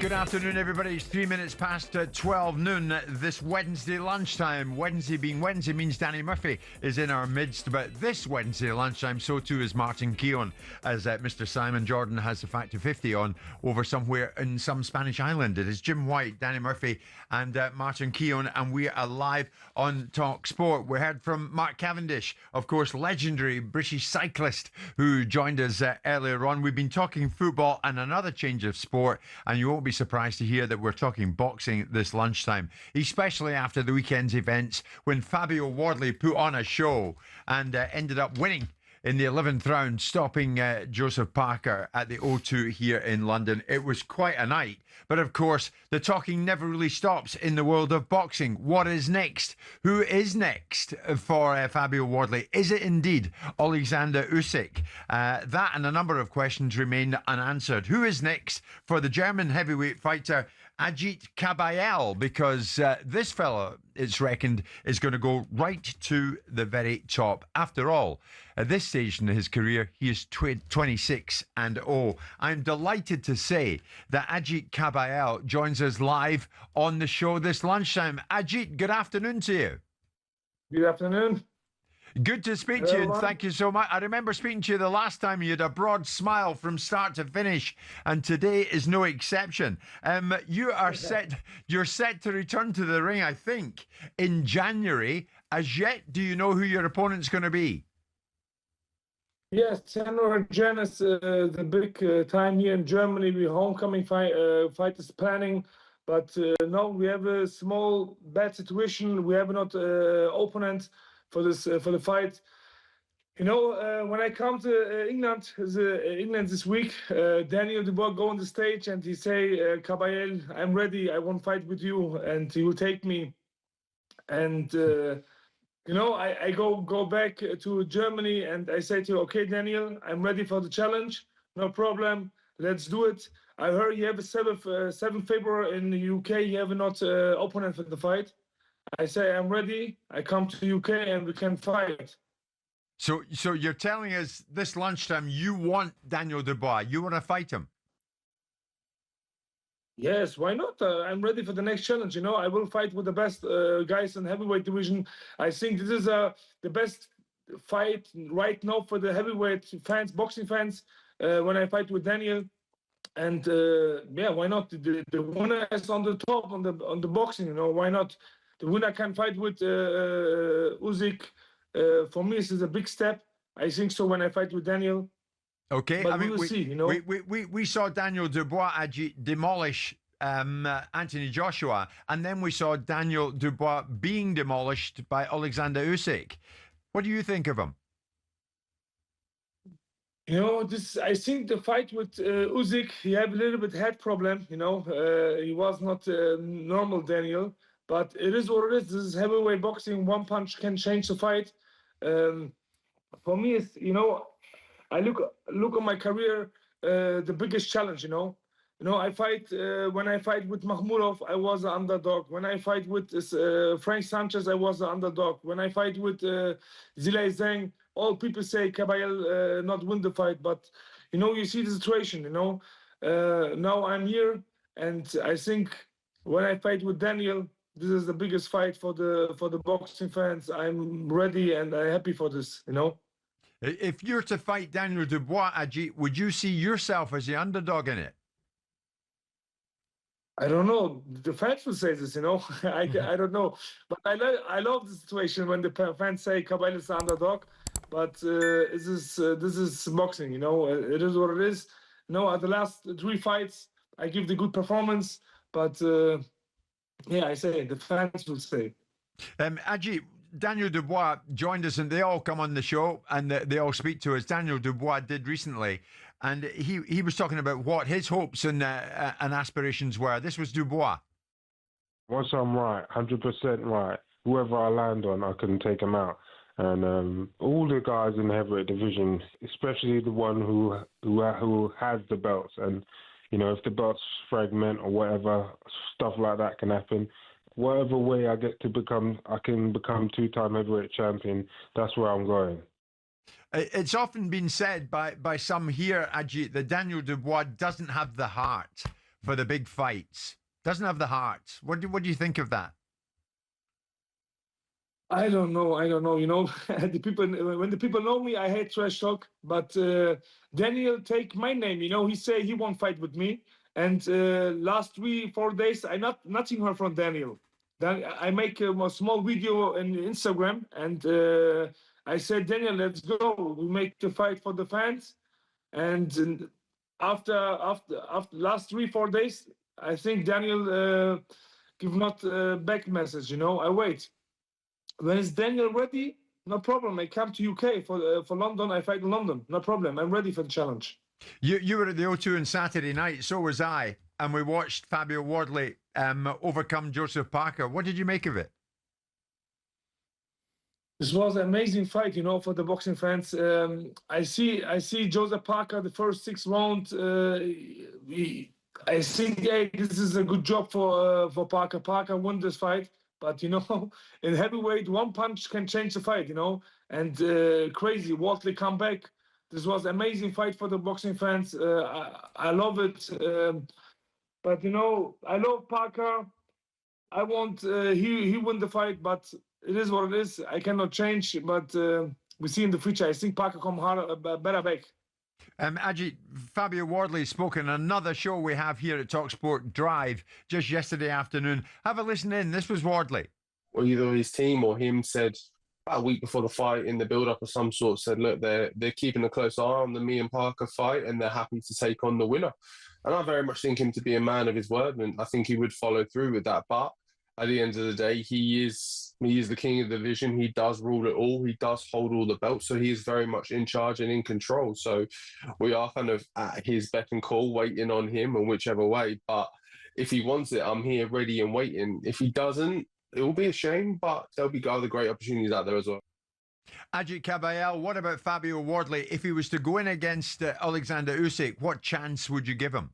Good afternoon, everybody. It's 3 minutes past 12 noon this Wednesday lunchtime. Wednesday being Wednesday means Danny Murphy is in our midst, but this Wednesday lunchtime, so too is Martin Keown, as Mr. Simon Jordan has the Factor 50 on over somewhere in some Spanish island. It is Jim White, Danny Murphy, and Martin Keown, and we are live on talkSPORT. We heard from Mark Cavendish, of course, legendary British cyclist who joined us earlier on. We've been talking football and another change of sport, and you won't be surprised to hear that we're talking boxing this lunchtime, especially after the weekend's events when Fabio Wardley put on a show and ended up winning in the 11th round, stopping Joseph Parker at the O2 here in London. It was quite a night. But of course, the talking never really stops in the world of boxing. What is next? Who is next for Fabio Wardley? Is it indeed Oleksandr Usyk? That and a number of questions remain unanswered. Who is next for the German heavyweight fighter Agit Kabayel? Because this fellow, it's reckoned, is going to go right to the very top. After all, at this stage in his career, he is 26 and 0. I'm delighted to say that Agit Kabayel joins us live on the show this lunchtime. Agit, good afternoon to you. Good afternoon. Good to speak to you, and thank you so much. I remember speaking to you the last time. You had a broad smile from start to finish, and today is no exception. You're set to return to the ring, I think, in January. As yet, do you know who your opponent's going to be? Yes, 10 or Jan is the big time here in Germany. We homecoming fight is planning, but now we have a small bad situation. We have not opponent for this for the fight. You know, when I come to England this week, Daniel Dubois go on the stage and he say, Kabayel, I'm ready. I want to fight with you, and he will take me. And you know, I go back to Germany and I say to you, okay, Daniel, I'm ready for the challenge. No problem. Let's do it. I heard you have a 7th February in the UK. You have not opponent for the fight. I say, I'm ready. I come to UK and we can fight. So you're telling us this lunchtime you want Daniel Dubois. You want to fight him? Yes, why not? I'm ready for the next challenge. You know, I will fight with the best guys in heavyweight division. I think this is the best fight right now for the heavyweight fans, boxing fans, when I fight with Daniel. And yeah, why not? The winner is on the top on the boxing. You know, why not? The winner can fight with Usyk. For me, this is a big step. I think so when I fight with Daniel. Okay, but I mean, we will see. You know, we saw Daniel Dubois demolish Anthony Joshua, and then we saw Daniel Dubois being demolished by Oleksandr Usyk. What do you think of him? You know, I think the fight with Usyk, he had a little bit head problem. You know, he was not normal Daniel. But it is what it is. This is heavyweight boxing. One punch can change the fight. For me, it's, you know, I look at my career, the biggest challenge. You know, I fight when I fight with Makhmudov, I was an underdog. When I fight with Frank Sanchez, I was an underdog. When I fight with Zilay Zhang, all people say Kabayel not win the fight. But you know, you see the situation. You know, now I'm here, and I think when I fight with Daniel, this is the biggest fight for the boxing fans. I'm ready and I'm happy for this, you know. If you're to fight Daniel Dubois, Agit, would you see yourself as the underdog in it? I don't know. The fans will say this, you know. I don't know. But I love the situation when the fans say Kabayel is the underdog. But this is boxing, you know. It is what it is. You know, at the last 3 fights, I give the good performance. But yeah, I say the fans will say. Agit, Daniel Dubois joined us, and they all come on the show and they all speak to us. Daniel Dubois did recently, and he was talking about what his hopes and aspirations were. This was Dubois. Once I'm right, 100% right, whoever I land on, I can take him out. And all the guys in the heavyweight division, especially the one who has the belts, and you know, if the belts fragment or whatever, stuff like that can happen. Whatever way I can become 2-time heavyweight champion, that's where I'm going. It's often been said by some here, Agit, that Daniel Dubois doesn't have the heart for the big fights. Doesn't have the heart. What do you think of that? I don't know. I don't know. You know, the people when the people know me, I hate trash talk. But Daniel take my name. You know, he say he won't fight with me. And last 3-4 days, I nothing heard from Daniel. Then I make a small video on Instagram, and I said, Daniel, let's go. We make the fight for the fans. And after last 3-4 days, I think Daniel give not back message. You know, I wait. When is Daniel ready? No problem. I come to UK for London. I fight in London. No problem. I'm ready for the challenge. You were at the O2 on Saturday night. So was I, and we watched Fabio Wardley overcome Joseph Parker. What did you make of it? This was an amazing fight, you know, for the boxing fans. I see Joseph Parker the first 6 rounds. I think hey, this is a good job for Parker. Parker won this fight. But, you know, in heavyweight, one punch can change the fight, you know. And crazy, Wardley come back. This was an amazing fight for the boxing fans. I love it. But, you know, I love Parker. I want he win the fight, but it is what it is. I cannot change. But we see in the future. I think Parker come harder, better back. Agit, Fabio Wardley spoke in another show we have here at talkSPORT Drive just yesterday afternoon. Have a listen in. This was Wardley. Well, either his team or him said about a week before the fight in the build-up of some sort, said, look, they're keeping a close eye on the me and Parker fight and they're happy to take on the winner. And I very much think him to be a man of his word, and I think he would follow through with that. But at the end of the day, he is the king of the division. He does rule it all. He does hold all the belts. So he is very much in charge and in control. So we are kind of at his beck and call, waiting on him and whichever way. But if he wants it, I'm here ready and waiting. If he doesn't, it will be a shame, but there'll be other great opportunities out there as well. Agit Kabayel, what about Fabio Wardley? If he was to go in against Oleksandr Usyk, what chance would you give him?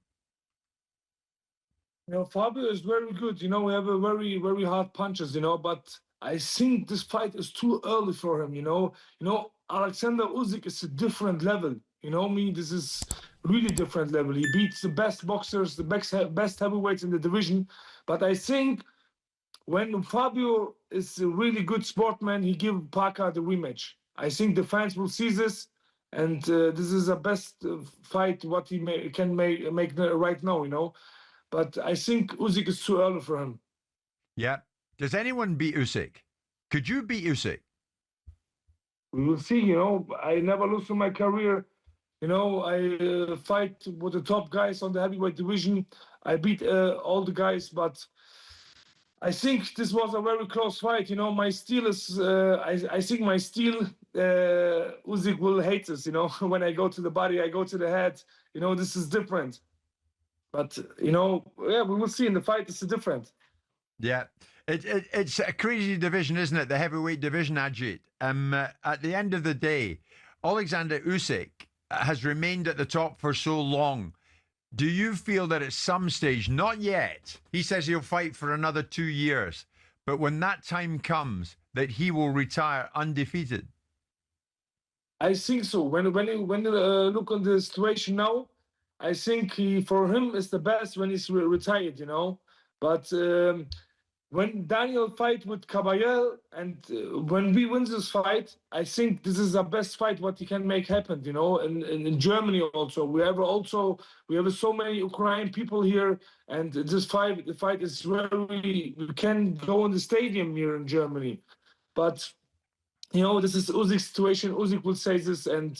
You know, Fabio is very good. You know, we have a very, very hard punches, you know, but I think this fight is too early for him, you know. Oleksandr Usyk is a different level. You know me, this is really different level. He beats the best boxers, the best heavyweights in the division. But I think when Fabio is a really good sportsman, he give Parker the rematch. I think the fans will see this, and this is the best fight what he can make right now, you know. But I think Usyk is too early for him. Yeah. Does anyone beat Usyk? Could you beat Usyk? We will see, you know. I never lose in my career. You know, I fight with the top guys on the heavyweight division. I beat all the guys, but I think this was a very close fight. You know, my steel is, I think my steel, Usyk will hate this, you know. When I go to the body, I go to the head. You know, this is different. But, you know, yeah, we will see in the fight. It's different. Yeah. It's a crazy division, isn't it? The heavyweight division, Agit. At the end of the day, Oleksandr Usyk has remained at the top for so long. Do you feel that at some stage, not yet, he says he'll fight for another 2 years, but when that time comes, that he will retire undefeated? I think so. When you look on the situation now, I think for him it's the best when he's retired, you know. But when Daniel fight with Kabayel and when we win this fight, I think this is the best fight what he can make happen, you know. And in Germany also, we have so many Ukrainian people here, and the fight is very. We can go in the stadium here in Germany, but you know this is Usyk's situation. Usyk will say this, and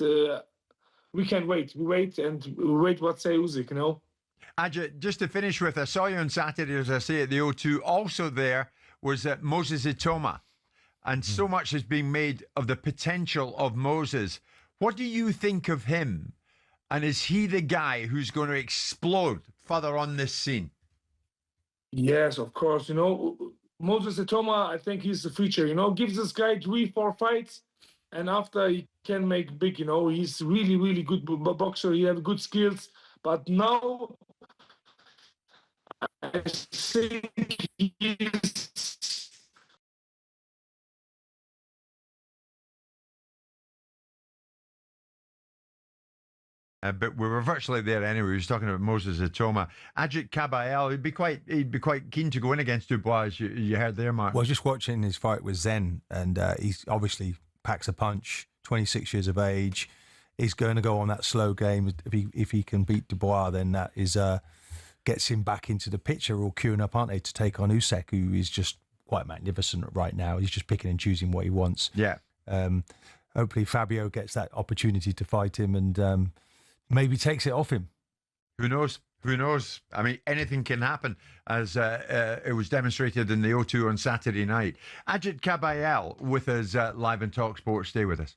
we can wait. We wait and we wait what say Usyk, you know. Agit, just to finish with, I saw you on Saturday, as I say, at the O2. Also there was Moses Itauma. And so much has been made of the potential of Moses. What do you think of him? And is he the guy who's going to explode further on this scene? Yes, of course. You know, Moses Itauma, I think he's the future. You know, gives this guy 3-4 fights, and after he can make big. You know, he's really, really good boxer. He has good skills. But now I think he's but we were virtually there anyway. He was talking about Moses Itauma. Agit Kabayel, he'd be quite keen to go in against Dubois, as you heard there, Mark. Well, just watching his fight with Zen, and he's obviously packs a punch, 26 years of age. He's going to go on that slow game. If he can beat Dubois, then that is gets him back into the picture, all queuing up, aren't they, to take on Usyk, who is just quite magnificent right now. He's just picking and choosing what he wants. Yeah. Hopefully Fabio gets that opportunity to fight him and maybe takes it off him. Who knows? Who knows? I mean, anything can happen, as it was demonstrated in the O2 on Saturday night. Agit Kabayel with us live on talkSPORT. Stay with us.